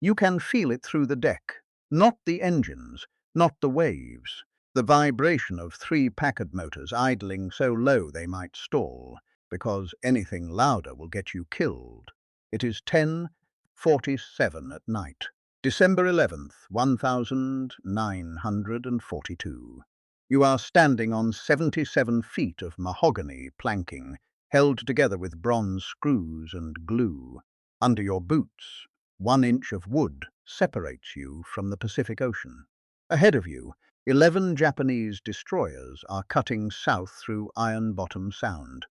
You can feel it through the deck, not the engines, not the waves. The vibration of three Packard motors idling so low they might stall, because anything louder will get you killed. It is 10:47 at night, December 11th, 1942. You are standing on 77 feet of mahogany planking, held together with bronze screws and glue. Under your boots, 1 inch of wood separates you from the Pacific Ocean. Ahead of you, 11 Japanese destroyers are cutting south through Ironbottom Sound.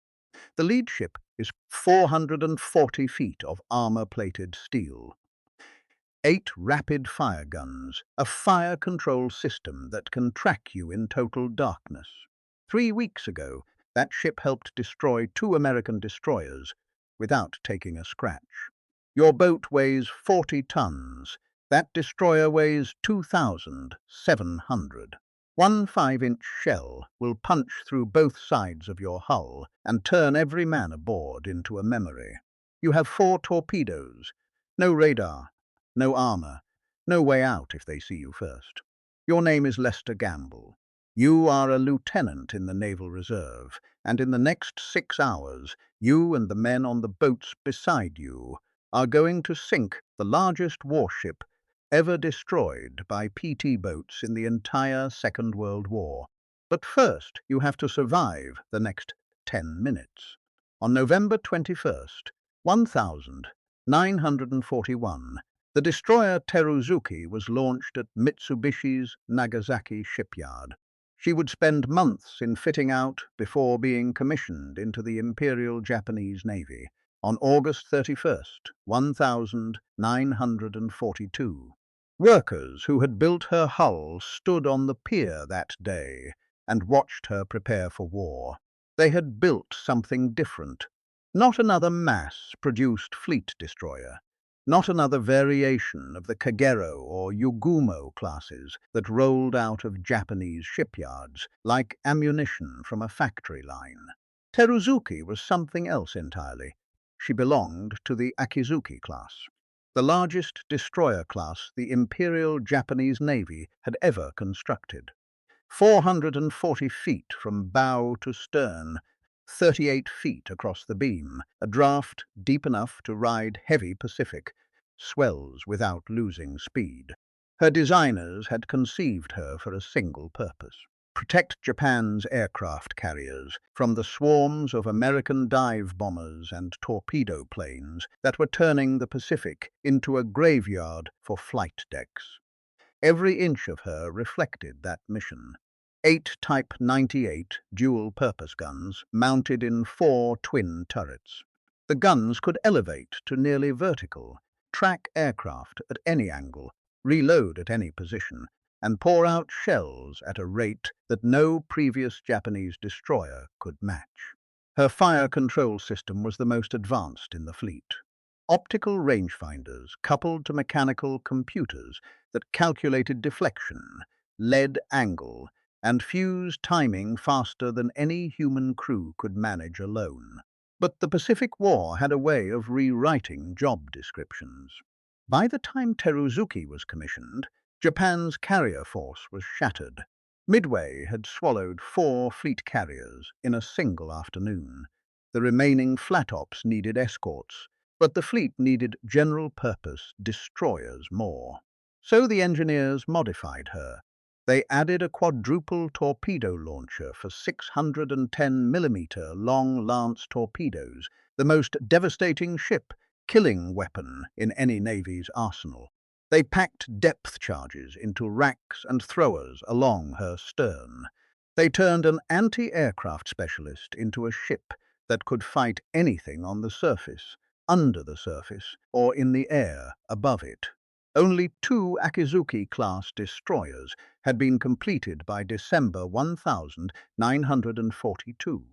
The lead ship is 440 feet of armor-plated steel. 8 rapid fire guns, a fire control system that can track you in total darkness. 3 weeks ago, that ship helped destroy 2 American destroyers without taking a scratch. Your boat weighs 40 tons. That destroyer weighs 2,700. One 5-inch shell will punch through both sides of your hull and turn every man aboard into a memory. You have 4 torpedoes, no radar, no armor, no way out if they see you first. Your name is Lester Gamble. You are a lieutenant in the Naval Reserve, and in the next 6 hours, you and the men on the boats beside you are going to sink the largest warship ever destroyed by PT boats in the entire Second World War. But first, you have to survive the next 10 minutes. On November 21st, 1941, the destroyer Teruzuki was launched at Mitsubishi's Nagasaki shipyard. She would spend months in fitting out before being commissioned into the Imperial Japanese Navy on August 31st, 1942. Workers who had built her hull stood on the pier that day and watched her prepare for war. They had built something different. Not another mass-produced fleet destroyer. Not another variation of the Kagero or Yugumo classes that rolled out of Japanese shipyards like ammunition from a factory line. Teruzuki was something else entirely. She belonged to the Akizuki class, the largest destroyer class the Imperial Japanese Navy had ever constructed. 440 feet from bow to stern, 38 feet across the beam, a draft deep enough to ride heavy Pacific swells without losing speed. Her designers had conceived her for a single purpose: protect Japan's aircraft carriers from the swarms of American dive bombers and torpedo planes that were turning the Pacific into a graveyard for flight decks. Every inch of her reflected that mission. 8 Type 98 dual-purpose guns mounted in 4 twin turrets. The guns could elevate to nearly vertical, track aircraft at any angle, reload at any position, and pour out shells at a rate that no previous Japanese destroyer could match. Her fire control system was the most advanced in the fleet. Optical rangefinders coupled to mechanical computers that calculated deflection, lead angle, and fuse timing faster than any human crew could manage alone. But the Pacific War had a way of rewriting job descriptions. By the time Teruzuki was commissioned, Japan's carrier force was shattered. Midway had swallowed 4 fleet carriers in a single afternoon. The remaining flat-ops needed escorts, but the fleet needed general-purpose destroyers more. So the engineers modified her. They added a quadruple torpedo launcher for 610mm long lance torpedoes, the most devastating killing weapon in any navy's arsenal. They packed depth charges into racks and throwers along her stern. They turned an anti-aircraft specialist into a ship that could fight anything on the surface, under the surface, or in the air above it. Only 2 Akizuki-class destroyers had been completed by December 1942.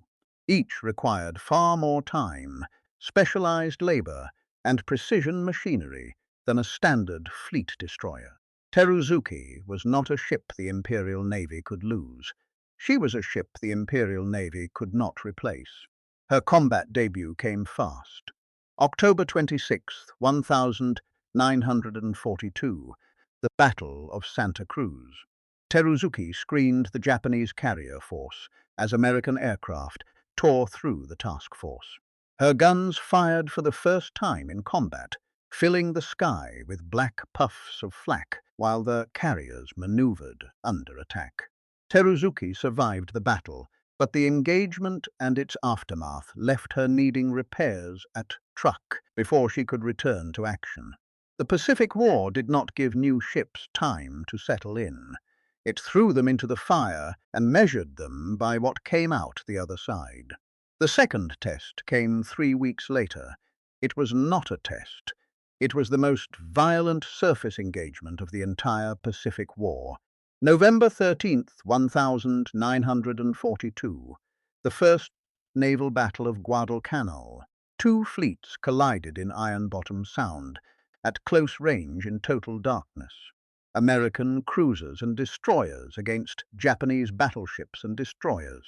Each required far more time, specialized labor, and precision machinery than a standard fleet destroyer. Teruzuki was not a ship the Imperial Navy could lose. She was a ship the Imperial Navy could not replace. Her combat debut came fast. October 26, 942, the Battle of Santa Cruz. Teruzuki screened the Japanese carrier force as American aircraft tore through the task force. Her guns fired for the first time in combat, filling the sky with black puffs of flak while the carriers maneuvered under attack. Teruzuki survived the battle, but the engagement and its aftermath left her needing repairs at Truk before she could return to action. The Pacific War did not give new ships time to settle in. It threw them into the fire and measured them by what came out the other side. The second test came 3 weeks later. It was not a test. It was the most violent surface engagement of the entire Pacific War. November 13th, 1942, the First Naval Battle of Guadalcanal. Two fleets collided in Ironbottom Sound, at close range in total darkness. American cruisers and destroyers against Japanese battleships and destroyers.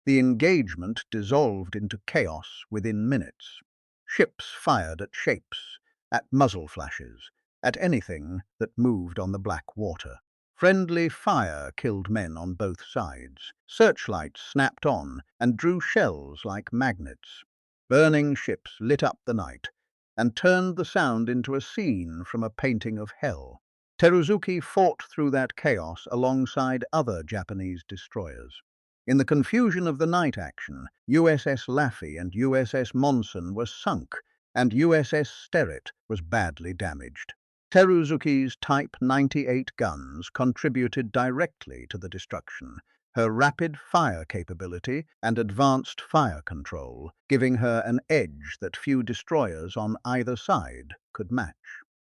The engagement dissolved into chaos within minutes. Ships fired at shapes, at muzzle flashes, at anything that moved on the black water. Friendly fire killed men on both sides. Searchlights snapped on and drew shells like magnets. Burning ships lit up the night and turned the Sound into a scene from a painting of hell. Teruzuki fought through that chaos alongside other Japanese destroyers. In the confusion of the night action, USS Laffey and USS Monson were sunk, and USS Sterett was badly damaged. Teruzuki's Type 98 guns contributed directly to the destruction, her rapid fire capability and advanced fire control giving her an edge that few destroyers on either side could match.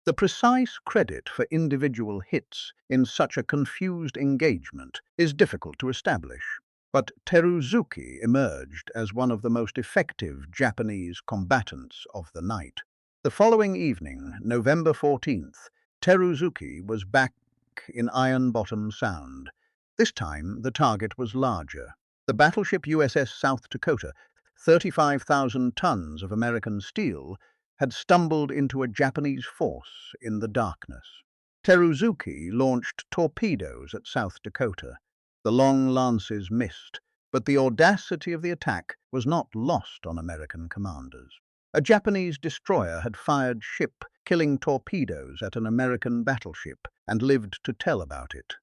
The precise credit for individual hits in such a confused engagement is difficult to establish, but Teruzuki emerged as one of the most effective Japanese combatants of the night. The following evening, November 14th, Teruzuki was back in Ironbottom Sound. This time, the target was larger. The battleship USS South Dakota, 35,000 tons of American steel, had stumbled into a Japanese force in the darkness. Teruzuki launched torpedoes at South Dakota. The long lances missed, but the audacity of the attack was not lost on American commanders. A Japanese destroyer had fired ship, killing torpedoes at an American battleship, and lived to tell about it.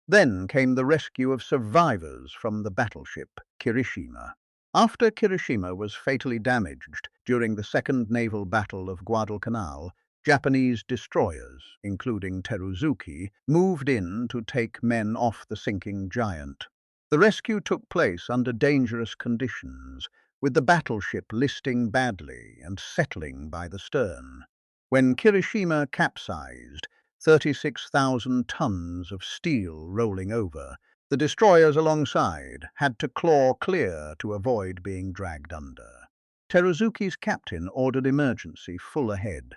Then came the rescue of survivors from the battleship Kirishima. After Kirishima was fatally damaged during the Second Naval Battle of Guadalcanal, Japanese destroyers, including Teruzuki, moved in to take men off the sinking giant. The rescue took place under dangerous conditions, with the battleship listing badly and settling by the stern. When Kirishima capsized, 36,000 tons of steel rolling over, the destroyers alongside had to claw clear to avoid being dragged under. Teruzuki's captain ordered emergency full ahead.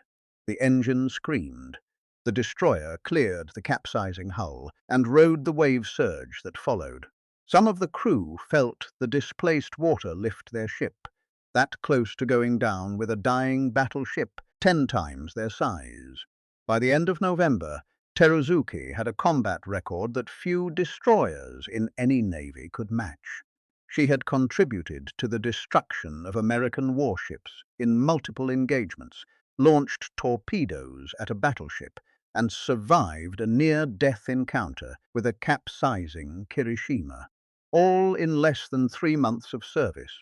The engine screamed. The destroyer cleared the capsizing hull and rode the wave surge that followed. Some of the crew felt the displaced water lift their ship, that close to going down with a dying battleship 10 times their size. By the end of November, Teruzuki had a combat record that few destroyers in any navy could match. She had contributed to the destruction of American warships in multiple engagements, launched torpedoes at a battleship, and survived a near-death encounter with a capsizing Kirishima, all in less than 3 months of service.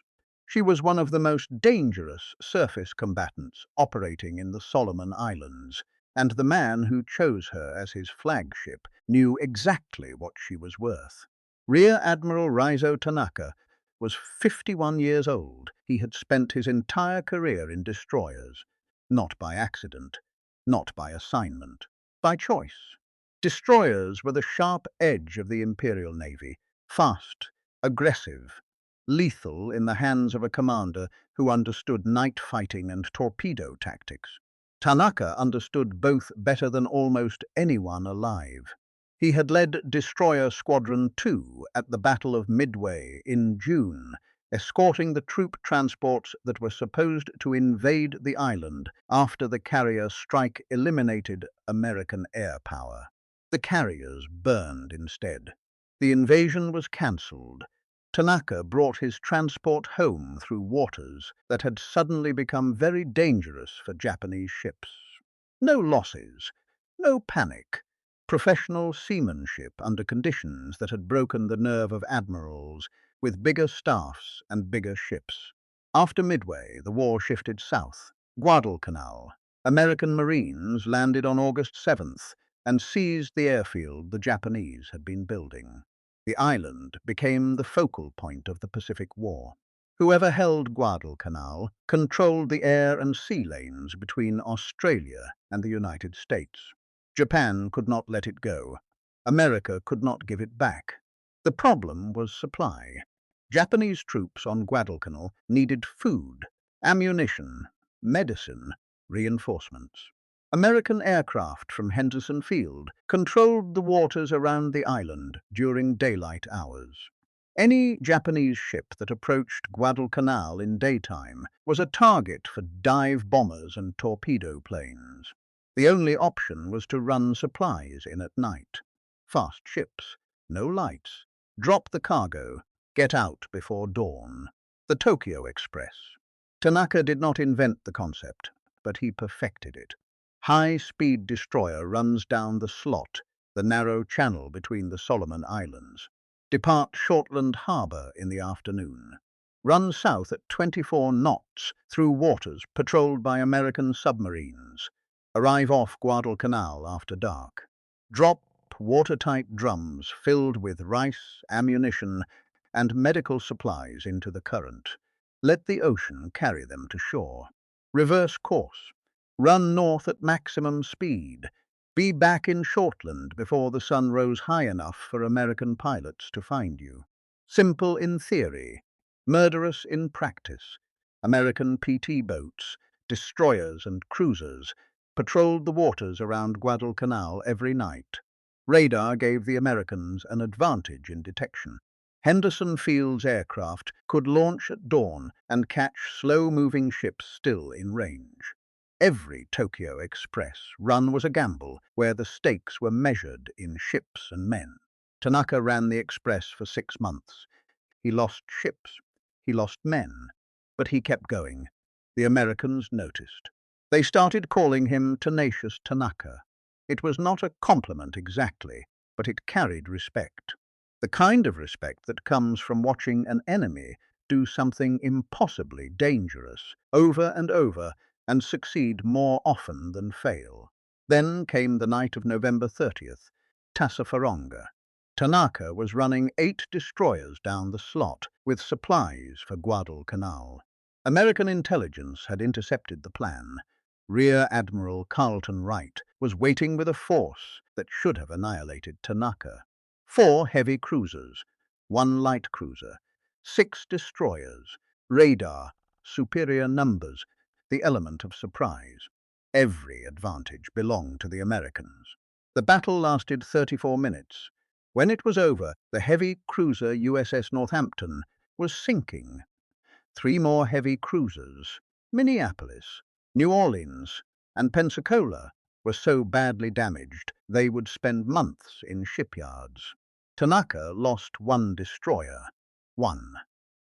She was one of the most dangerous surface combatants operating in the Solomon Islands, and the man who chose her as his flagship knew exactly what she was worth. Rear Admiral Raizo Tanaka was 51 years old. He had spent his entire career in destroyers, not by accident, not by assignment, by choice. Destroyers were the sharp edge of the Imperial Navy, fast, aggressive, lethal in the hands of a commander who understood night fighting and torpedo tactics. Tanaka understood both better than almost anyone alive. He had led Destroyer Squadron 2 at the Battle of Midway in June, escorting the troop transports that were supposed to invade the island after the carrier strike eliminated American air power. The carriers burned instead. The invasion was cancelled. Tanaka brought his transport home through waters that had suddenly become very dangerous for Japanese ships. No losses, no panic. Professional seamanship under conditions that had broken the nerve of admirals with bigger staffs and bigger ships. After Midway, the war shifted south. Guadalcanal. American Marines landed on August 7th and seized the airfield the Japanese had been building. The island became the focal point of the Pacific War. Whoever held Guadalcanal controlled the air and sea lanes between Australia and the United States. Japan could not let it go. America could not give it back. The problem was supply. Japanese troops on Guadalcanal needed food, ammunition, medicine, reinforcements. American aircraft from Henderson Field controlled the waters around the island during daylight hours. Any Japanese ship that approached Guadalcanal in daytime was a target for dive bombers and torpedo planes. The only option was to run supplies in at night. Fast ships, no lights, drop the cargo, get out before dawn. The Tokyo Express. Tanaka did not invent the concept, but he perfected it. High-speed destroyer runs down the slot, the narrow channel between the Solomon Islands. Depart Shortland Harbour in the afternoon. Run south at 24 knots through waters patrolled by American submarines. Arrive off Guadalcanal after dark. Drop watertight drums filled with rice, ammunition, and medical supplies into the current. Let the ocean carry them to shore. Reverse course. Run north at maximum speed. Be back in Shortland before the sun rose high enough for American pilots to find you. Simple in theory, murderous in practice. American PT boats, destroyers and cruisers patrolled the waters around Guadalcanal every night. Radar gave the Americans an advantage in detection. Henderson Field's aircraft could launch at dawn and catch slow-moving ships still in range. Every Tokyo Express run was a gamble where the stakes were measured in ships and men. Tanaka ran the Express for 6 months. He lost ships, he lost men, but he kept going. The Americans noticed. They started calling him Tenacious Tanaka. It was not a compliment exactly, but it carried respect. The kind of respect that comes from watching an enemy do something impossibly dangerous over and over and succeed more often than fail. Then came the night of November 30th, Tassafaronga. Tanaka was running 8 destroyers down the slot with supplies for Guadalcanal. American intelligence had intercepted the plan. Rear Admiral Carlton Wright was waiting with a force that should have annihilated Tanaka. 4 heavy cruisers, 1 light cruiser, 6 destroyers, radar, superior numbers, the element of surprise. Every advantage belonged to the Americans. The battle lasted 34 minutes. When it was over, the heavy cruiser USS Northampton was sinking. 3 more heavy cruisers, Minneapolis, New Orleans, and Pensacola, were so badly damaged they would spend months in shipyards. Tanaka lost 1 destroyer.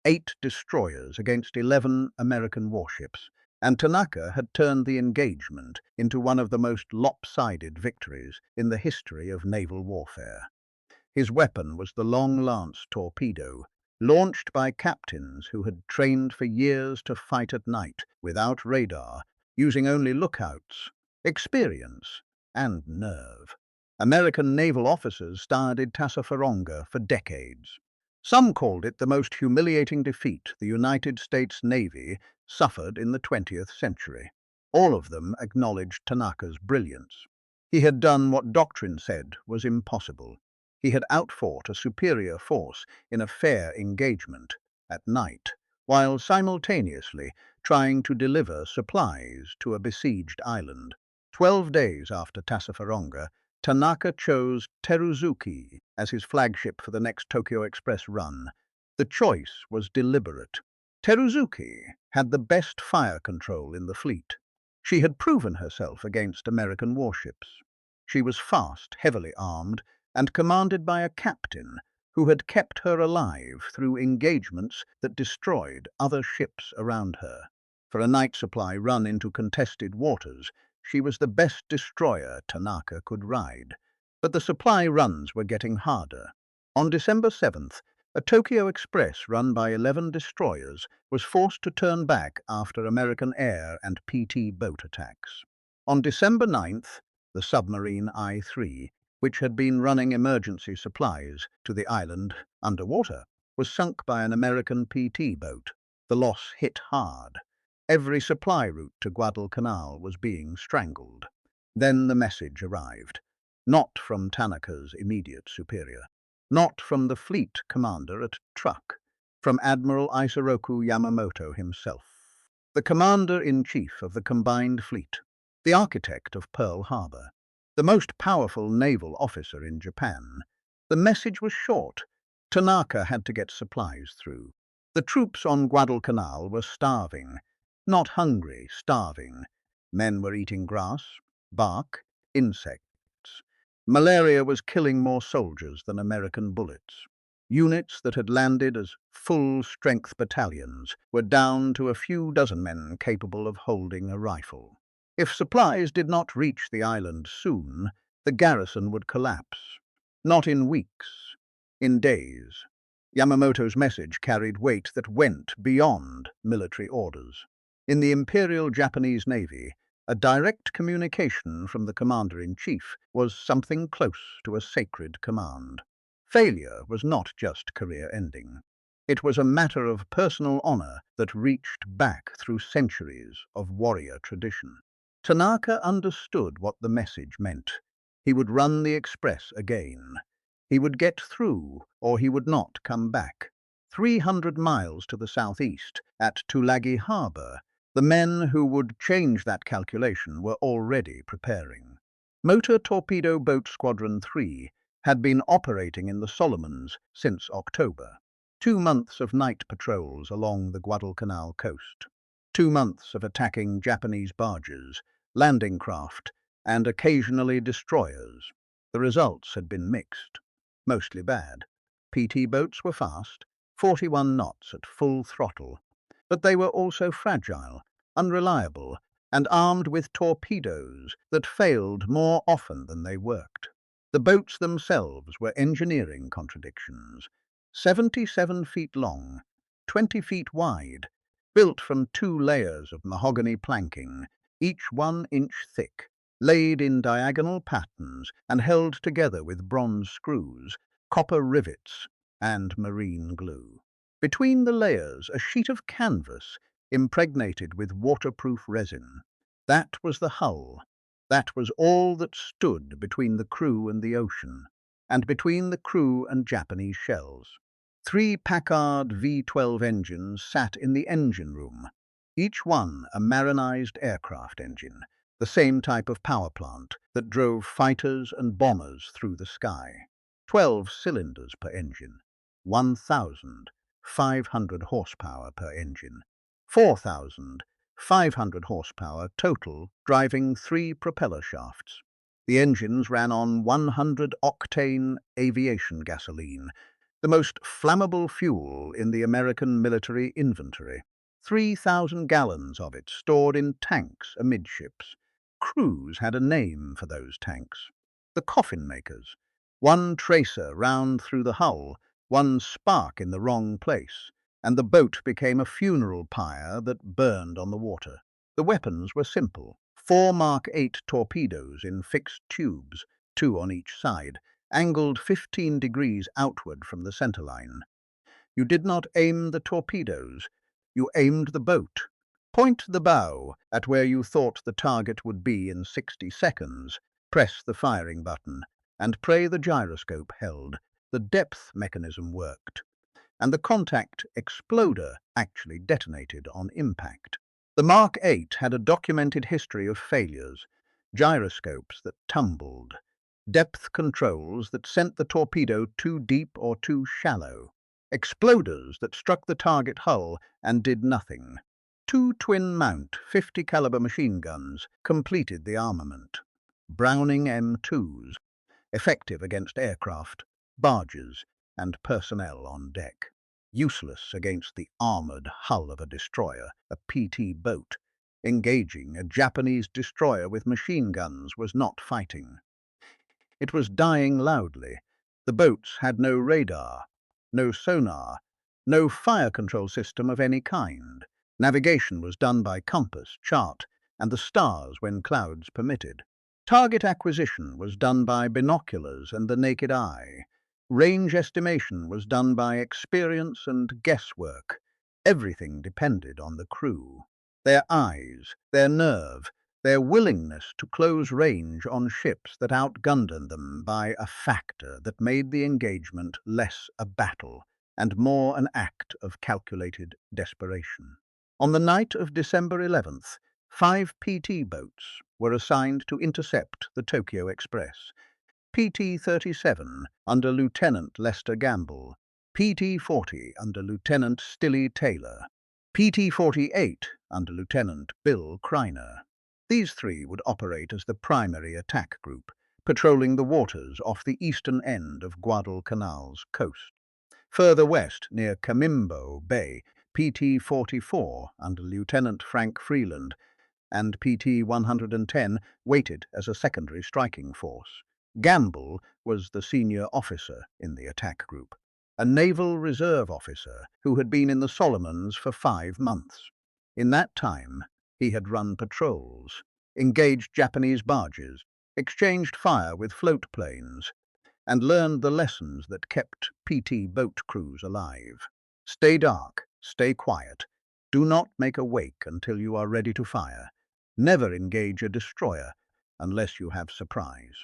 8 destroyers against 11 American warships, and Tanaka had turned the engagement into one of the most lopsided victories in the history of naval warfare. His weapon was the long-lance torpedo, launched by captains who had trained for years to fight at night without radar, using only lookouts, experience, and nerve. American naval officers studied Tassafaronga for decades. Some called it the most humiliating defeat the United States Navy suffered in the 20th century. All of them acknowledged Tanaka's brilliance. He had done what doctrine said was impossible. He had outfought a superior force in a fair engagement at night, while simultaneously trying to deliver supplies to a besieged island. 12 days after Tassafaronga, Tanaka chose Teruzuki as his flagship for the next Tokyo Express run. The choice was deliberate. Teruzuki had the best fire control in the fleet. She had proven herself against American warships. She was fast, heavily armed, and commanded by a captain who had kept her alive through engagements that destroyed other ships around her. For a night supply run into contested waters, she was the best destroyer Tanaka could ride. But the supply runs were getting harder. On December 7th, a Tokyo Express run by 11 destroyers was forced to turn back after American air and PT boat attacks. On December 9th, the submarine I-3, which had been running emergency supplies to the island underwater, was sunk by an American PT boat. The loss hit hard. Every supply route to Guadalcanal was being strangled. Then the message arrived, not from Tanaka's immediate superior, not from the fleet commander at Truk, from Admiral Isoroku Yamamoto himself, the commander-in-chief of the combined fleet, the architect of Pearl Harbor, the most powerful naval officer in Japan. The message was short. Tanaka had to get supplies through. The troops on Guadalcanal were starving. Not hungry, starving. Men were eating grass, bark, insects. Malaria was killing more soldiers than American bullets. Units that had landed as full-strength battalions were down to a few dozen men capable of holding a rifle. If supplies did not reach the island soon, the garrison would collapse. Not in weeks, in days. Yamamoto's message carried weight that went beyond military orders. In the Imperial Japanese Navy, a direct communication from the commander-in-chief was something close to a sacred command. Failure was not just career-ending. It was a matter of personal honor that reached back through centuries of warrior tradition. Tanaka understood what the message meant. He would run the express again. He would get through, or he would not come back. 300 miles to the southeast, at Tulagi Harbor, the men who would change that calculation were already preparing. Motor Torpedo Boat Squadron 3 had been operating in the Solomons since October. 2 months of night patrols along the Guadalcanal coast. 2 months of attacking Japanese barges, landing craft, and occasionally destroyers. The results had been mixed. Mostly bad. PT boats were fast, 41 knots at full throttle, but they were also fragile, unreliable, and armed with torpedoes that failed more often than they worked. The boats themselves were engineering contradictions. 77 feet long, 20 feet wide, built from 2 layers of mahogany planking, each 1 inch thick, laid in diagonal patterns and held together with bronze screws, copper rivets, and marine glue. Between the layers, a sheet of canvas impregnated with waterproof resin. That was the hull. That was all that stood between the crew and the ocean, and between the crew and Japanese shells. 3 Packard V-12 engines sat in the engine room, each one a marinized aircraft engine, the same type of power plant that drove fighters and bombers through the sky. 12 cylinders per engine, 1,500 horsepower per engine, 4,500 horsepower total, driving 3 propeller shafts. The engines ran on 100-octane aviation gasoline, the most flammable fuel in the American military inventory. 3,000 gallons of it stored in tanks amidships. Crews had a name for those tanks. The coffin makers. 1 tracer round through the hull, 1 spark in the wrong place, and the boat became a funeral pyre that burned on the water. The weapons were simple. 4 Mark 8 torpedoes in fixed tubes, 2 on each side, angled 15 degrees outward from the centerline. You did not aim the torpedoes, you aimed the boat. Point the bow at where you thought the target would be in 60 seconds, press the firing button, and pray the gyroscope held. The depth mechanism worked, and the contact exploder actually detonated on impact. The Mark 8 had a documented history of failures, gyroscopes that tumbled, depth controls that sent the torpedo too deep or too shallow. exploders that struck the target hull and did nothing. Two twin-mount 50-caliber machine guns completed the armament. Browning M2s, effective against aircraft, barges, and personnel on deck. Useless against the armored hull of a destroyer, a PT boat. Engaging a Japanese destroyer with machine guns was not fighting. It was dying loudly. The boats had no radar, no sonar, no fire control system of any kind. Navigation was done by compass, chart, and the stars when clouds permitted. Target acquisition was done by binoculars and the naked eye. Range estimation was done by experience and guesswork. Everything depended on the crew. Their eyes, their nerve, their willingness to close range on ships that outgunned them by a factor that made the engagement less a battle and more an act of calculated desperation. On the night of December 11th, 5 PT boats were assigned to intercept the Tokyo Express. PT-37 under Lieutenant Lester Gamble, PT-40 under Lieutenant Stilly Taylor, PT-48 under Lieutenant Bill Kreiner. These 3 would operate as the primary attack group, patrolling the waters off the eastern end of Guadalcanal's coast. Further west, near Camimbo Bay, PT-44 under Lieutenant Frank Freeland and PT-110 waited as a secondary striking force. Gamble was the senior officer in the attack group, a naval reserve officer who had been in the Solomons for 5 months. In that time, he had run patrols, engaged Japanese barges, exchanged fire with float planes, and learned the lessons that kept PT boat crews alive. Stay dark, stay quiet. Do not make a wake until you are ready to fire. Never engage a destroyer unless you have surprise.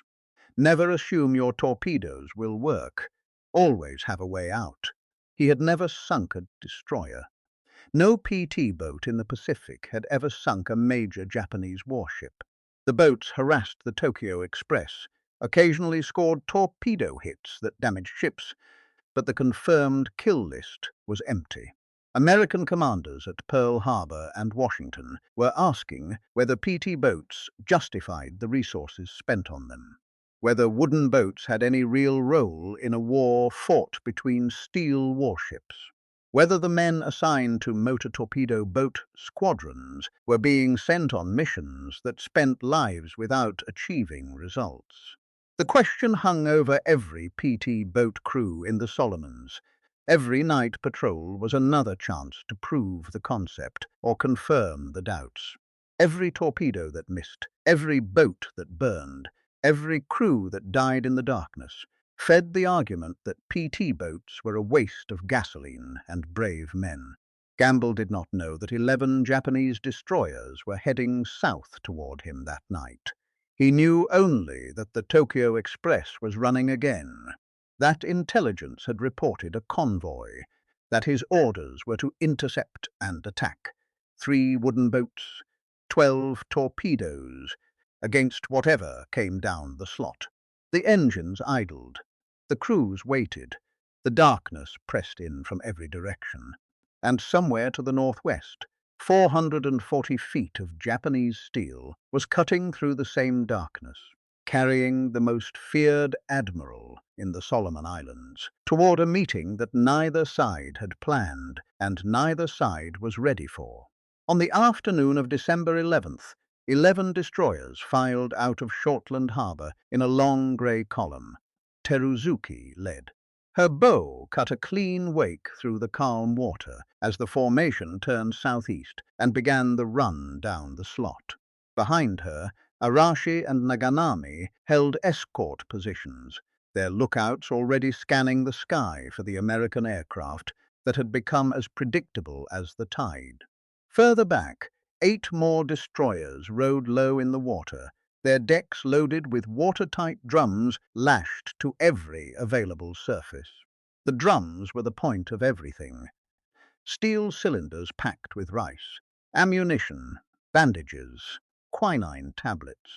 Never assume your torpedoes will work. Always have a way out. He had never sunk a destroyer. No PT boat in the Pacific had ever sunk a major Japanese warship. The boats harassed the Tokyo Express, occasionally scored torpedo hits that damaged ships, but the confirmed kill list was empty. American commanders at Pearl Harbor and Washington were asking whether PT boats justified the resources spent on them, whether wooden boats had any real role in a war fought between steel warships, whether the men assigned to motor torpedo boat squadrons were being sent on missions that spent lives without achieving results. The question hung over every PT boat crew in the Solomons. Every night patrol was another chance to prove the concept or confirm the doubts. Every torpedo that missed, every boat that burned, every crew that died in the darkness, fed the argument that PT boats were a waste of gasoline and brave men. Gamble did not know that 11 Japanese destroyers were heading south toward him that night. He knew only that the Tokyo Express was running again, that intelligence had reported a convoy, that his orders were to intercept and attack. 3 wooden boats, 12 torpedoes, against whatever came down the slot. The engines idled. The crews waited. The darkness pressed in from every direction. And somewhere to the northwest, 440 feet of Japanese steel was cutting through the same darkness, carrying the most feared admiral in the Solomon Islands toward a meeting that neither side had planned and neither side was ready for. On the afternoon of December 11th, 11 destroyers filed out of Shortland Harbor in a long grey column. Teruzuki led. Her bow cut a clean wake through the calm water as the formation turned southeast and began the run down the slot. Behind her, Arashi and Naganami held escort positions, their lookouts already scanning the sky for the American aircraft that had become as predictable as the tide. Further back, 8 more destroyers rode low in the water, their decks loaded with watertight drums lashed to every available surface. The drums were the point of everything. Steel cylinders packed with rice, ammunition, bandages, quinine tablets.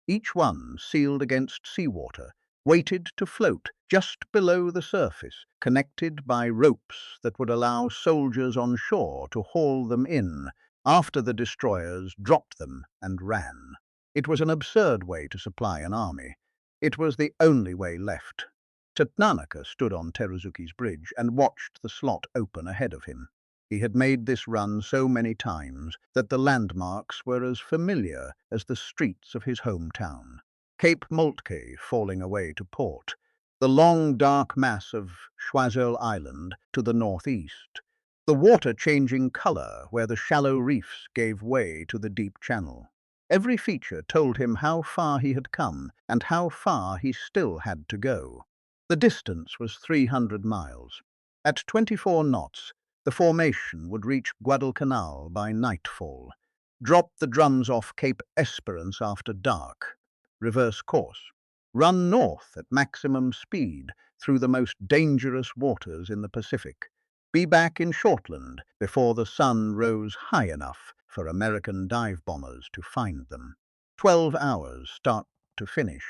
Each one sealed against seawater, weighted to float just below the surface, connected by ropes that would allow soldiers on shore to haul them in after the destroyers dropped them and ran. It was an absurd way to supply an army. It was the only way left. Tanaka stood on Teruzuki's bridge and watched the slot open ahead of him. He had made this run so many times that the landmarks were as familiar as the streets of his hometown. Cape Moltke falling away to port, the long dark mass of Choiseul Island to the northeast, the water changing colour where the shallow reefs gave way to the deep channel. Every feature told him how far he had come and how far he still had to go. The distance was 300 miles. At 24 knots, the formation would reach Guadalcanal by nightfall. Drop the drums off Cape Esperance after dark. Reverse course. Run north at maximum speed through the most dangerous waters in the Pacific. Be back in Shortland before the sun rose high enough for American dive bombers to find them. 12 hours start to finish.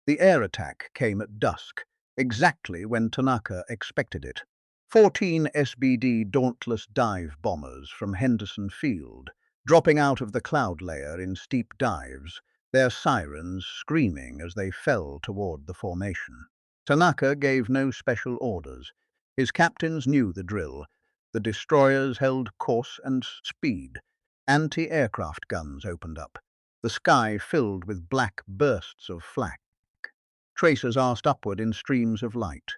The air attack came at dusk, exactly when Tanaka expected it. 14 SBD Dauntless dive bombers from Henderson Field, dropping out of the cloud layer in steep dives, their sirens screaming as they fell toward the formation. Tanaka gave no special orders. His captains knew the drill. The destroyers held course and speed. Anti-aircraft guns opened up, the sky filled with black bursts of flak. Tracers asked upward in streams of light.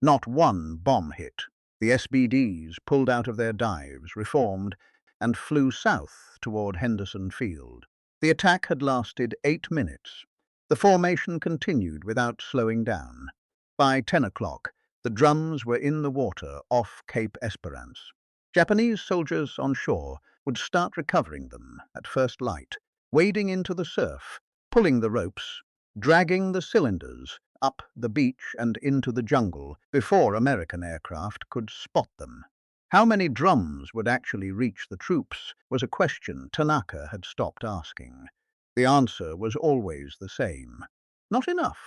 Not one bomb hit. The SBDs pulled out of their dives, reformed, and flew south toward Henderson Field. The attack had lasted 8 minutes. The formation continued without slowing down. By 10 o'clock, the drums were in the water off Cape Esperance. Japanese soldiers on shore would start recovering them at first light, wading into the surf, pulling the ropes, dragging the cylinders up the beach and into the jungle before American aircraft could spot them. How many drums would actually reach the troops was a question Tanaka had stopped asking. The answer was always the same. Not enough,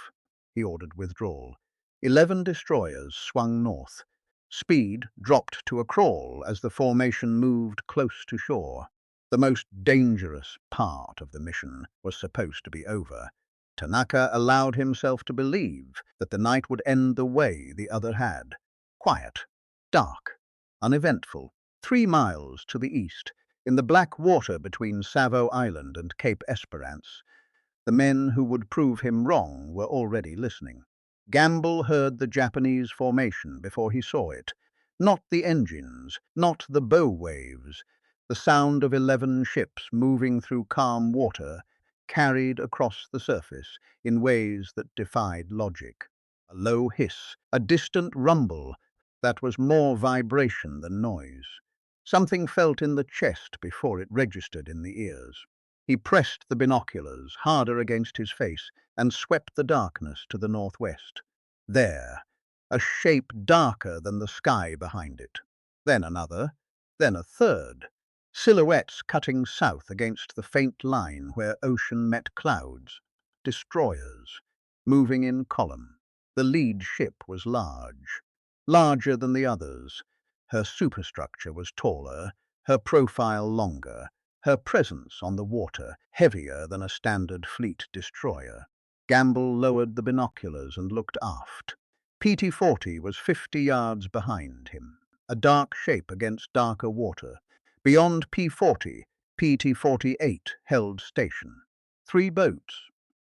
he ordered withdrawal. 11 destroyers swung north. Speed dropped to a crawl as the formation moved close to shore. The most dangerous part of the mission was supposed to be over. Tanaka allowed himself to believe that the night would end the way the other had. Quiet, dark, uneventful. 3 miles to the east, in the black water between Savo Island and Cape Esperance, the men who would prove him wrong were already listening. Gamble heard the Japanese formation before he saw it. Not the engines, not the bow waves. The sound of 11 ships moving through calm water carried across the surface in ways that defied logic. A low hiss, a distant rumble that was more vibration than noise. Something felt in the chest before it registered in the ears. He pressed the binoculars harder against his face and swept the darkness to the northwest. There, a shape darker than the sky behind it. Then another, then a third. Silhouettes cutting south against the faint line where ocean met clouds. Destroyers, moving in column. The lead ship was large, larger than the others. Her superstructure was taller, her profile longer, her presence on the water heavier than a standard fleet destroyer. Gamble lowered the binoculars and looked aft. PT-40 was 50 yards behind him, a dark shape against darker water. Beyond P-40, PT-48 held station. 3 boats,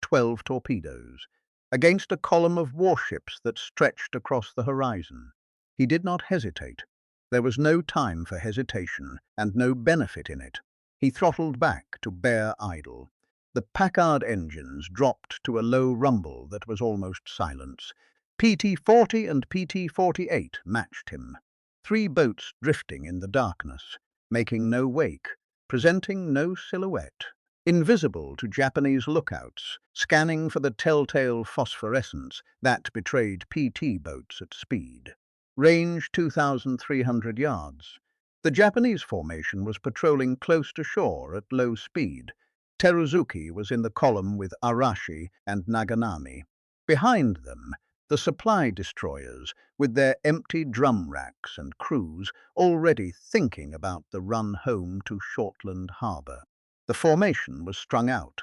12 torpedoes, against a column of warships that stretched across the horizon. He did not hesitate. There was no time for hesitation and no benefit in it. He throttled back to bare idle. The Packard engines dropped to a low rumble that was almost silence. PT-40 and PT-48 matched him. 3 boats drifting in the darkness, making no wake, presenting no silhouette. Invisible to Japanese lookouts, scanning for the telltale phosphorescence that betrayed PT boats at speed. Range 2,300 yards. The Japanese formation was patrolling close to shore at low speed. Teruzuki was in the column with Arashi and Naganami. Behind them, The supply destroyers, with their empty drum racks and crews, already thinking about the run home to Shortland Harbour. The formation was strung out,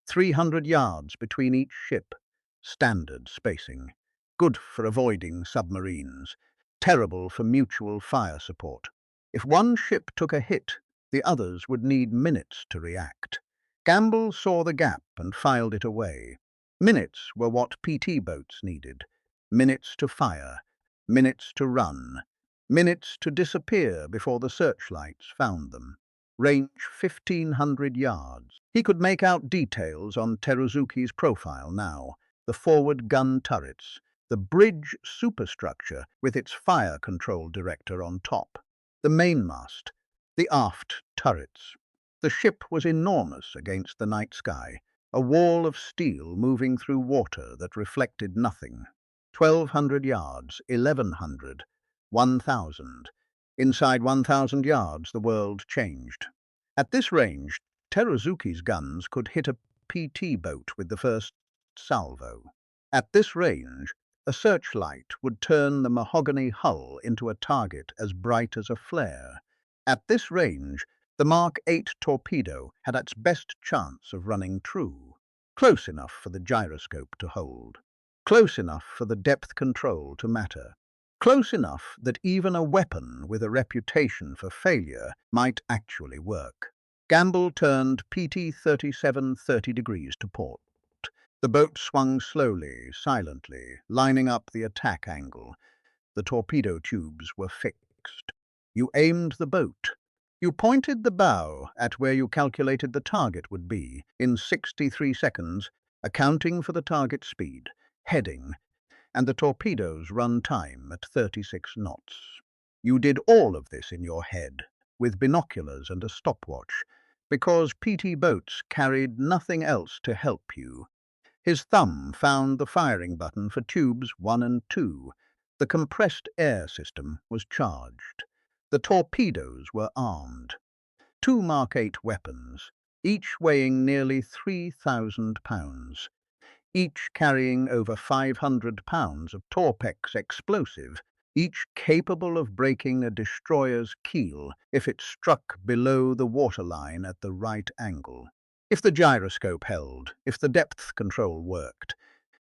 300 yards between each ship, standard spacing, good for avoiding submarines, terrible for mutual fire support. If one ship took a hit, the others would need minutes to react. Gamble saw the gap and filed it away. Minutes were what PT boats needed. Minutes to fire, minutes to run, minutes to disappear before the searchlights found them. Range 1,500 yards. He could make out details on Teruzuki's profile now. The forward gun turrets, the bridge superstructure with its fire control director on top, the mainmast, the aft turrets. The ship was enormous against the night sky, a wall of steel moving through water that reflected nothing. 1,200 yards, 1,100, 1,000. Inside 1,000 yards, the world changed. At this range, Teruzuki's guns could hit a PT boat with the first salvo. At this range, a searchlight would turn the mahogany hull into a target as bright as a flare. At this range, the Mark 8 torpedo had its best chance of running true, close enough for the gyroscope to hold, close enough for the depth control to matter, close enough that even a weapon with a reputation for failure might actually work. Gamble turned PT-37 30 degrees to port. The boat swung slowly, silently, lining up the attack angle. The torpedo tubes were fixed. You aimed the boat. You pointed the bow at where you calculated the target would be in 63 seconds, accounting for the target speed, heading, and the torpedo's run time at 36 knots. You did all of this in your head, with binoculars and a stopwatch, because PT boats carried nothing else to help you. His thumb found the firing button for tubes 1 and 2. The compressed air system was charged. The torpedoes were armed. 2 Mark 8 weapons, each weighing nearly 3,000 pounds, each carrying over 500 pounds of Torpex explosive, each capable of breaking a destroyer's keel if it struck below the waterline at the right angle. If the gyroscope held, if the depth control worked,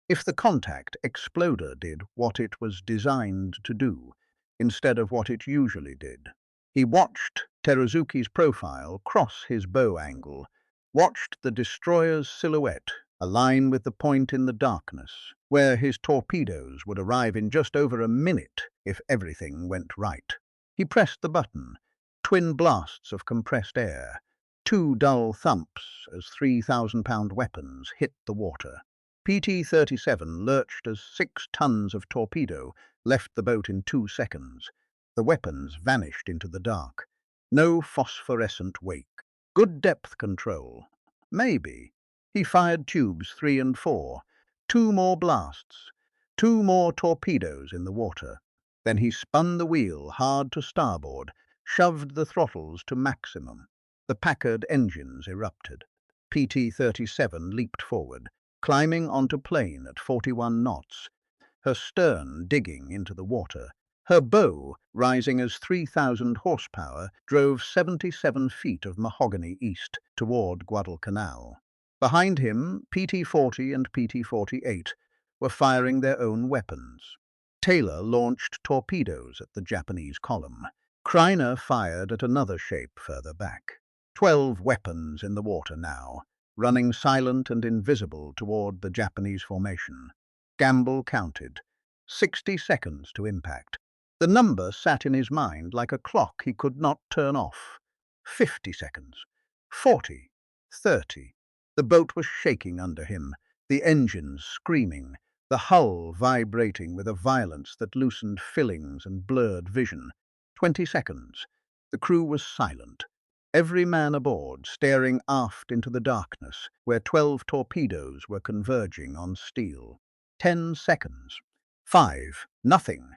if the contact exploder did what it was designed to do, instead of what it usually did. He watched Teruzuki's profile cross his bow angle, watched the destroyer's silhouette align with the point in the darkness, where his torpedoes would arrive in just over a minute if everything went right. He pressed the button. Twin blasts of compressed air, 2 dull thumps as 3,000-pound weapons hit the water. PT-37 lurched as 6 tons of torpedo left the boat in 2 seconds. The weapons vanished into the dark. No phosphorescent wake. Good depth control. Maybe. He fired tubes 3 and 4. 2 more blasts. 2 more torpedoes in the water. Then he spun the wheel hard to starboard, shoved the throttles to maximum. The Packard engines erupted. PT-37 leaped forward, climbing onto plane at 41 knots, her stern digging into the water. Her bow, rising as 3,000 horsepower, drove 77 feet of mahogany east toward Guadalcanal. Behind him, PT-40 and PT-48 were firing their own weapons. Taylor launched torpedoes at the Japanese column. Kreiner fired at another shape further back. 12 weapons in the water now, running silent and invisible toward the Japanese formation. Gamble counted. 60 seconds to impact. The number sat in his mind like a clock he could not turn off. 50 seconds. 40. 30. The boat was shaking under him, the engines screaming, the hull vibrating with a violence that loosened fillings and blurred vision. 20 seconds. The crew was silent. Every man aboard staring aft into the darkness, where 12 torpedoes were converging on steel. 10 seconds. 5. Nothing.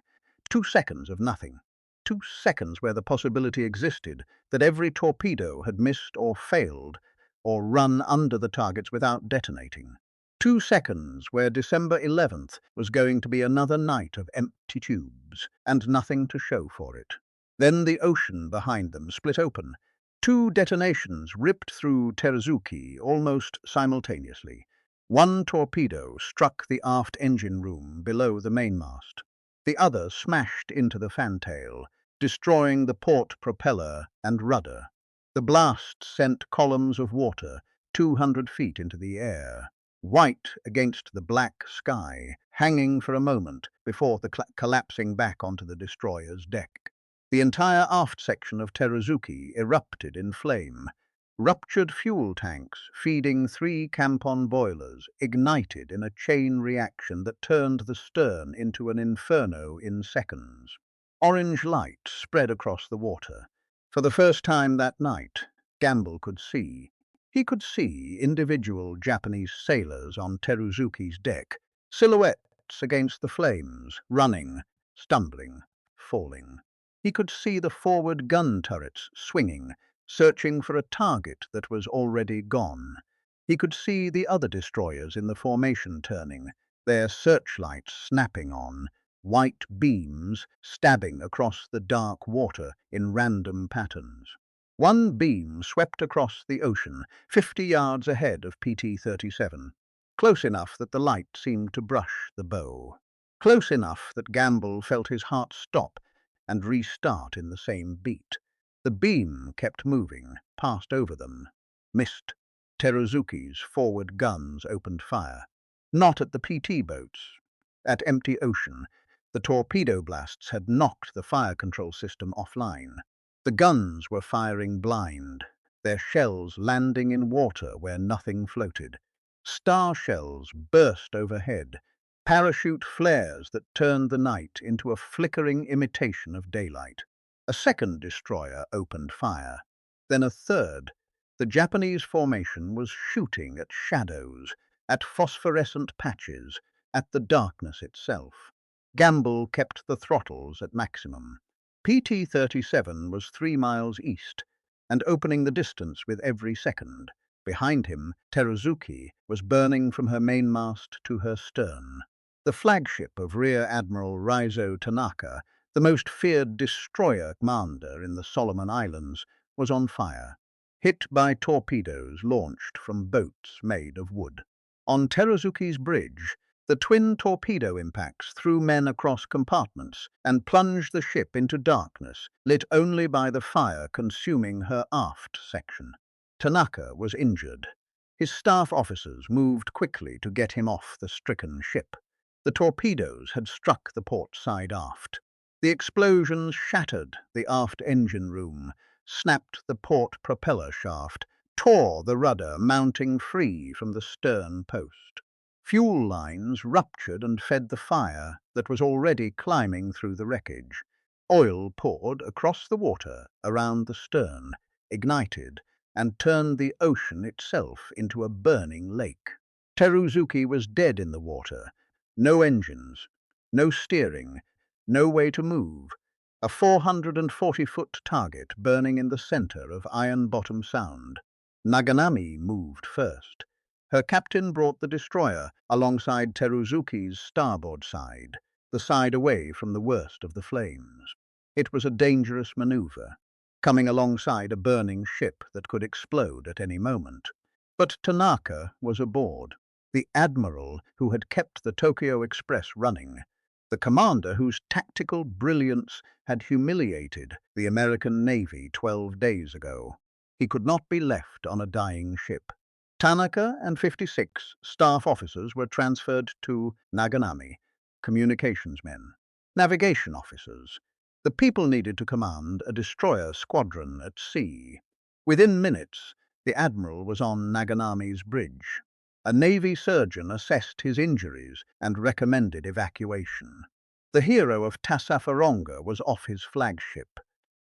2 seconds of nothing. 2 seconds where the possibility existed that every torpedo had missed or failed, or run under the targets without detonating. 2 seconds where December 11th was going to be another night of empty tubes and nothing to show for it. Then the ocean behind them split open. 2 detonations ripped through Teruzuki almost simultaneously. One torpedo struck the aft engine room below the mainmast. The other smashed into the fantail, destroying the port propeller and rudder. The blast sent columns of water 200 feet into the air, white against the black sky, hanging for a moment before collapsing back onto the destroyer's deck. The entire aft section of Teruzuki erupted in flame. Ruptured fuel tanks feeding 3 Campon boilers ignited in a chain reaction that turned the stern into an inferno in seconds. Orange light spread across the water. For the first time that night, Gamble could see. He could see individual Japanese sailors on Teruzuki's deck, silhouettes against the flames, running, stumbling, falling. He could see the forward gun turrets swinging, searching for a target that was already gone. He could see the other destroyers in the formation turning, their searchlights snapping on, white beams stabbing across the dark water in random patterns. One beam swept across the ocean, 50 yards ahead of PT-37, close enough that the light seemed to brush the bow, close enough that Gamble felt his heart stop and restart in the same beat. The beam kept moving, passed over them, missed. Teruzuki's forward guns opened fire. Not at the PT boats. At empty ocean, the torpedo blasts had knocked the fire control system offline. The guns were firing blind, their shells landing in water where nothing floated. Star shells burst overhead, parachute flares that turned the night into a flickering imitation of daylight. A second destroyer opened fire, then a third. The Japanese formation was shooting at shadows, at phosphorescent patches, at the darkness itself. Gamble kept the throttles at maximum. PT-37 was 3 miles east, and opening the distance with every second. Behind him, Teruzuki was burning from her mainmast to her stern. The flagship of Rear Admiral Raizo Tanaka, the most feared destroyer commander in the Solomon Islands, was on fire, hit by torpedoes launched from boats made of wood. On Teruzuki's bridge, the twin torpedo impacts threw men across compartments and plunged the ship into darkness, lit only by the fire consuming her aft section. Tanaka was injured. His staff officers moved quickly to get him off the stricken ship. The torpedoes had struck the port side aft. The explosions shattered the aft engine room, snapped the port propeller shaft, tore the rudder mounting free from the stern post. Fuel lines ruptured and fed the fire that was already climbing through the wreckage. Oil poured across the water around the stern, ignited, and turned the ocean itself into a burning lake. Teruzuki was dead in the water. No engines, no steering, no way to move. A 440-foot target burning in the center of Ironbottom Sound. Naganami moved first. Her captain brought the destroyer alongside Teruzuki's starboard side, the side away from the worst of the flames. It was a dangerous maneuver, coming alongside a burning ship that could explode at any moment. But Tanaka was aboard, the admiral who had kept the Tokyo Express running, the commander whose tactical brilliance had humiliated the American Navy 12 days ago. He could not be left on a dying ship. Tanaka and 56 staff officers were transferred to Naganami, communications men, navigation officers. The people needed to command a destroyer squadron at sea. Within minutes, the admiral was on Naganami's bridge. A Navy surgeon assessed his injuries and recommended evacuation. The hero of Tassafaronga was off his flagship.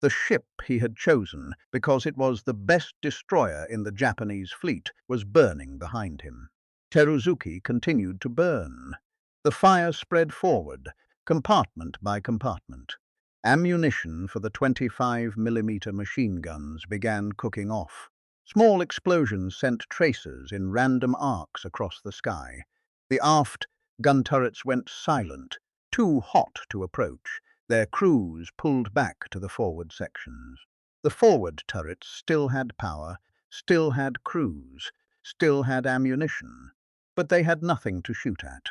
The ship he had chosen, because it was the best destroyer in the Japanese fleet, was burning behind him. Teruzuki continued to burn. The fire spread forward, compartment by compartment. Ammunition for the 25mm machine guns began cooking off. Small explosions sent tracers in random arcs across the sky. The aft gun turrets went silent, too hot to approach, their crews pulled back to the forward sections. The forward turrets still had power, still had crews, still had ammunition, but they had nothing to shoot at.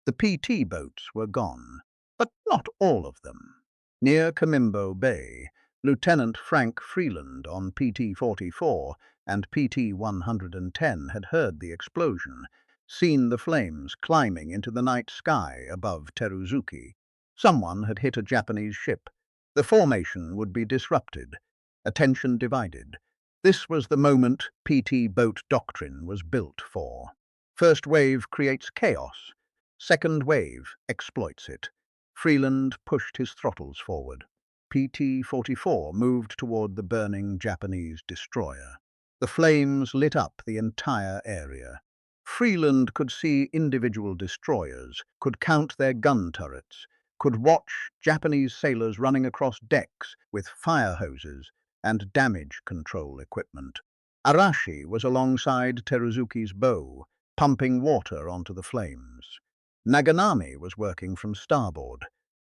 The PT boats were gone, but not all of them. Near Camimbo Bay, Lieutenant Frank Freeland on PT-44 and PT-110 had heard the explosion, seen the flames climbing into the night sky above Teruzuki. Someone had hit a Japanese ship. The formation would be disrupted, attention divided. This was the moment PT boat doctrine was built for. First wave creates chaos. Second wave exploits it. Freeland pushed his throttles forward. PT-44 moved toward the burning Japanese destroyer. The flames lit up the entire area. Freeland could see individual destroyers, could count their gun turrets, could watch Japanese sailors running across decks with fire hoses and damage control equipment. Arashi was alongside Teruzuki's bow, pumping water onto the flames. Naganami was working from starboard.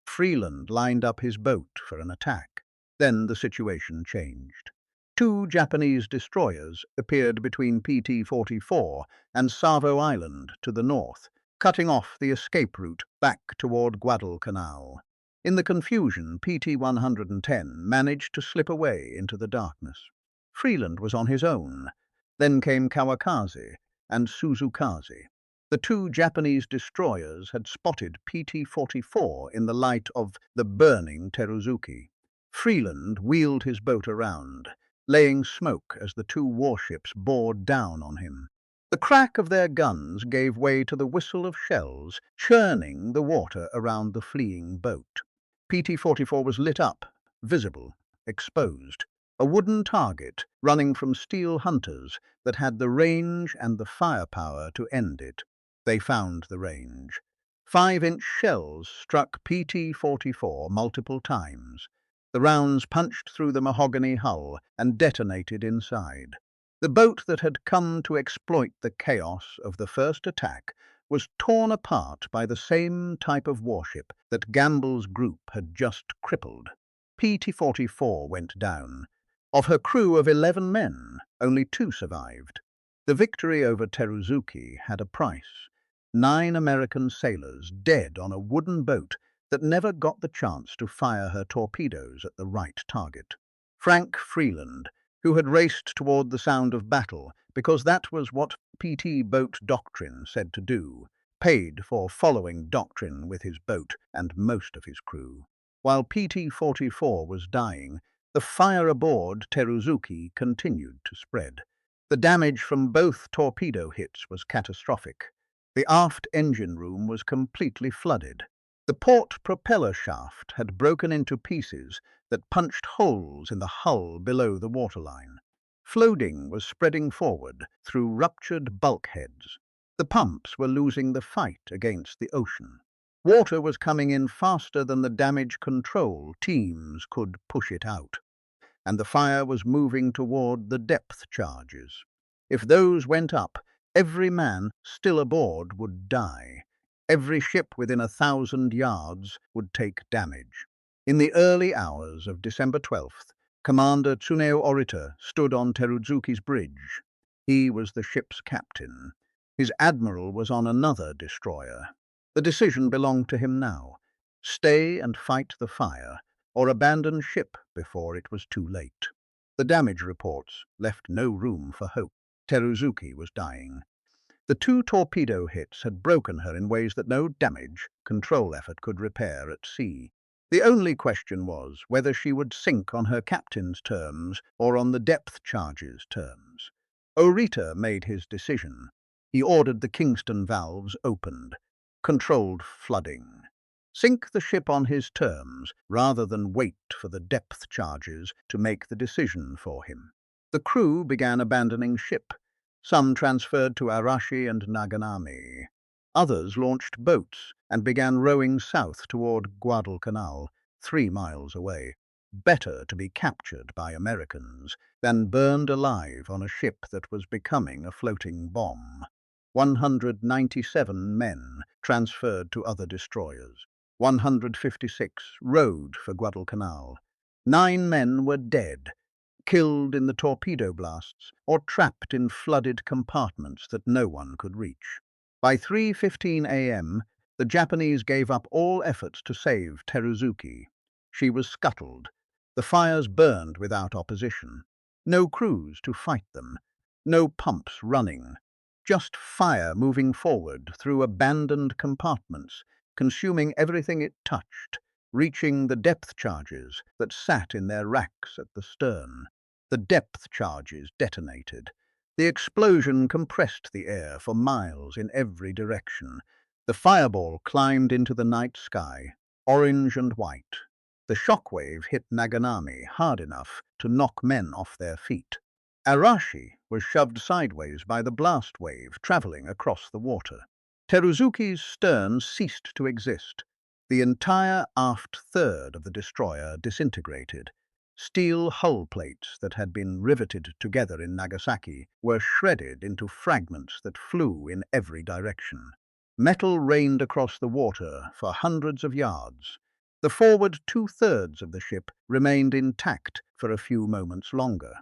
Freeland lined up his boat for an attack. Then the situation changed. Two Japanese destroyers appeared between PT-44 and Savo Island to the north, cutting off the escape route back toward Guadalcanal. In the confusion, PT-110 managed to slip away into the darkness. Freeland was on his own. Then came Kawakaze and Suzukaze. The two Japanese destroyers had spotted PT-44 in the light of the burning Teruzuki. Freeland wheeled his boat around, laying smoke as the two warships bore down on him. The crack of their guns gave way to the whistle of shells, churning the water around the fleeing boat. PT-44 was lit up, visible, exposed. A wooden target running from steel hunters that had the range and the firepower to end it. They found the range. 5-inch shells struck PT-44 multiple times. The rounds punched through the mahogany hull and detonated inside. The boat that had come to exploit the chaos of the first attack was torn apart by the same type of warship that Gamble's group had just crippled. PT-44 went down. Of her crew of 11 men, only 2 survived. The victory over Teruzuki had a price. 9 American sailors dead on a wooden boat that never got the chance to fire her torpedoes at the right target. Frank Freeland, who had raced toward the sound of battle because that was what PT boat doctrine said to do, paid for following doctrine with his boat and most of his crew. While PT-44 was dying, the fire aboard Teruzuki continued to spread. The damage from both torpedo hits was catastrophic. The aft engine room was completely flooded. The port propeller shaft had broken into pieces that punched holes in the hull below the waterline. Flooding was spreading forward through ruptured bulkheads. The pumps were losing the fight against the ocean. Water was coming in faster than the damage control teams could push it out, and the fire was moving toward the depth charges. If those went up, every man still aboard would die. Every ship within 1,000 yards would take damage. In the early hours of December 12th, Commander Tsuneo Orita stood on Teruzuki's bridge. He was the ship's captain. His admiral was on another destroyer. The decision belonged to him now. Stay and fight the fire, or abandon ship before it was too late. The damage reports left no room for hope. Teruzuki was dying. The 2 torpedo hits had broken her in ways that no damage control effort could repair at sea. The only question was whether she would sink on her captain's terms or on the depth charges' terms. Orita made his decision. He ordered the Kingston valves opened, controlled flooding. Sink the ship on his terms rather than wait for the depth charges to make the decision for him. The crew began abandoning ship. Some transferred to Arashi and Naganami. Others launched boats and began rowing south toward Guadalcanal, 3 miles away. Better to be captured by Americans than burned alive on a ship that was becoming a floating bomb. 197 men transferred to other destroyers. 156 rowed for Guadalcanal. 9 men were dead, killed in the torpedo blasts or trapped in flooded compartments that no one could reach. By 3:15 a.m., the Japanese gave up all efforts to save Teruzuki. She was scuttled. The fires burned without opposition. No crews to fight them. No pumps running. Just fire moving forward through abandoned compartments, consuming everything it touched, reaching the depth charges that sat in their racks at the stern. The depth charges detonated. The explosion compressed the air for miles in every direction. The fireball climbed into the night sky, orange and white. The shockwave hit Naganami hard enough to knock men off their feet. Arashi was shoved sideways by the blast wave traveling across the water. Teruzuki's stern ceased to exist. The entire aft third of the destroyer disintegrated. Steel hull plates that had been riveted together in Nagasaki were shredded into fragments that flew in every direction. Metal rained across the water for hundreds of yards. The forward two-thirds of the ship remained intact for a few moments longer.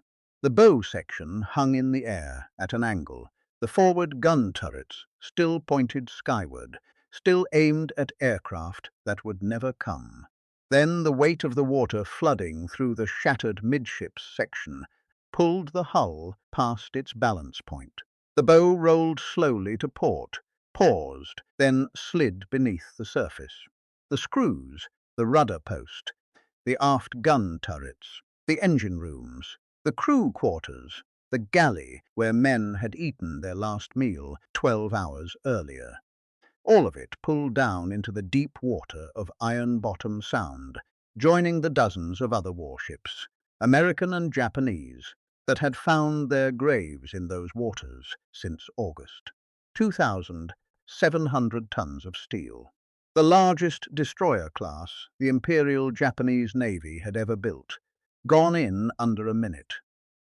The bow section hung in the air at an angle. The forward gun turrets still pointed skyward, still aimed at aircraft that would never come. Then the weight of the water flooding through the shattered midships section pulled the hull past its balance point. The bow rolled slowly to port, paused, then slid beneath the surface. The screws, the rudder post, the aft gun turrets, the engine rooms, the crew quarters, the galley where men had eaten their last meal 12 hours earlier. All of it pulled down into the deep water of Ironbottom Sound, joining the dozens of other warships, American and Japanese, that had found their graves in those waters since August. 2,700 tons of steel. The largest destroyer class the Imperial Japanese Navy had ever built, gone in under a minute.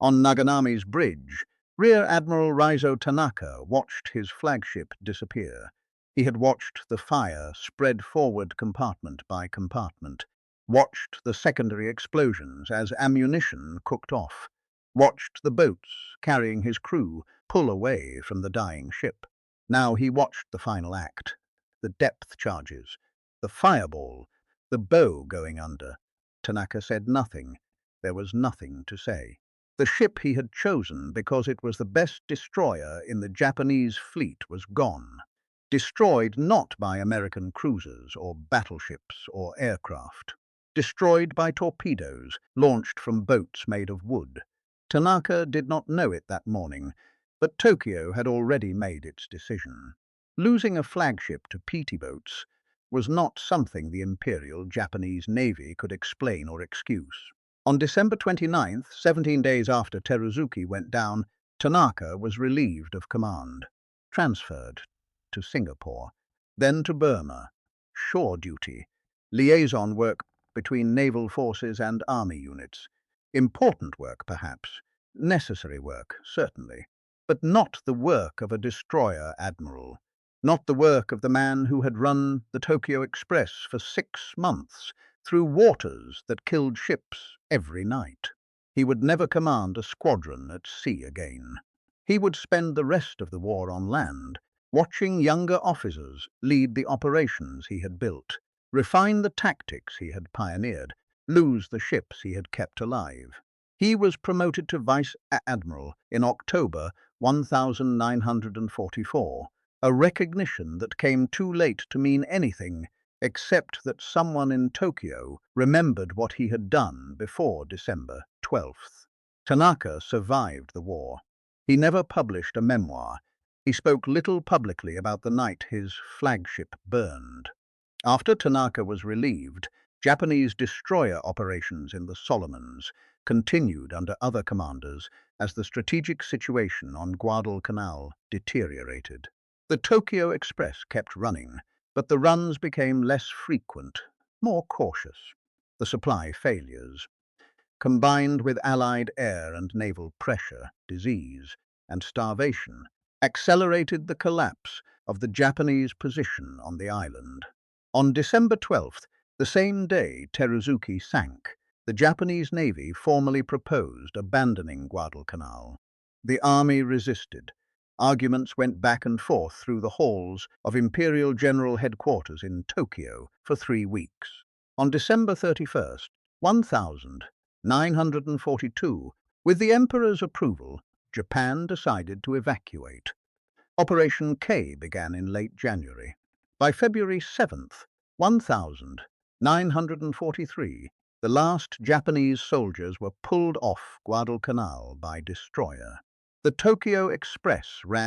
On Naganami's bridge, Rear Admiral Raizo Tanaka watched his flagship disappear. He had watched the fire spread forward compartment by compartment, watched the secondary explosions as ammunition cooked off, watched the boats carrying his crew pull away from the dying ship. Now he watched the final act, the depth charges, the fireball, the bow going under. Tanaka said nothing. There was nothing to say. The ship he had chosen because it was the best destroyer in the Japanese fleet was gone. Destroyed not by American cruisers or battleships or aircraft. Destroyed by torpedoes launched from boats made of wood. Tanaka did not know it that morning, but Tokyo had already made its decision. Losing a flagship to PT boats was not something the Imperial Japanese Navy could explain or excuse. On December 29th, 17 days after Teruzuki went down, Tanaka was relieved of command, transferred to Singapore, then to Burma, shore duty, liaison work between naval forces and army units. Important work, perhaps, necessary work, certainly, but not the work of a destroyer admiral, not the work of the man who had run the Tokyo Express for 6 months, through waters that killed ships every night. He would never command a squadron at sea again. He would spend the rest of the war on land, watching younger officers lead the operations he had built, refine the tactics he had pioneered, lose the ships he had kept alive. He was promoted to Vice Admiral in October 1944, a recognition that came too late to mean anything except that someone in Tokyo remembered what he had done before December 12th. Tanaka survived the war. He never published a memoir. He spoke little publicly about the night his flagship burned. After Tanaka was relieved, Japanese destroyer operations in the Solomons continued under other commanders as the strategic situation on Guadalcanal deteriorated. The Tokyo Express kept running, but the runs became less frequent, more cautious. The supply failures, combined with Allied air and naval pressure, disease, and starvation, accelerated the collapse of the Japanese position on the island. On December 12th, the same day Teruzuki sank, the Japanese Navy formally proposed abandoning Guadalcanal. The army resisted. Arguments went back and forth through the halls of Imperial General Headquarters in Tokyo for 3 weeks. On December 31st, 1942, with the Emperor's approval, Japan decided to evacuate. Operation K began in late January. By February 7th, 1943, the last Japanese soldiers were pulled off Guadalcanal by destroyer. The Tokyo Express ran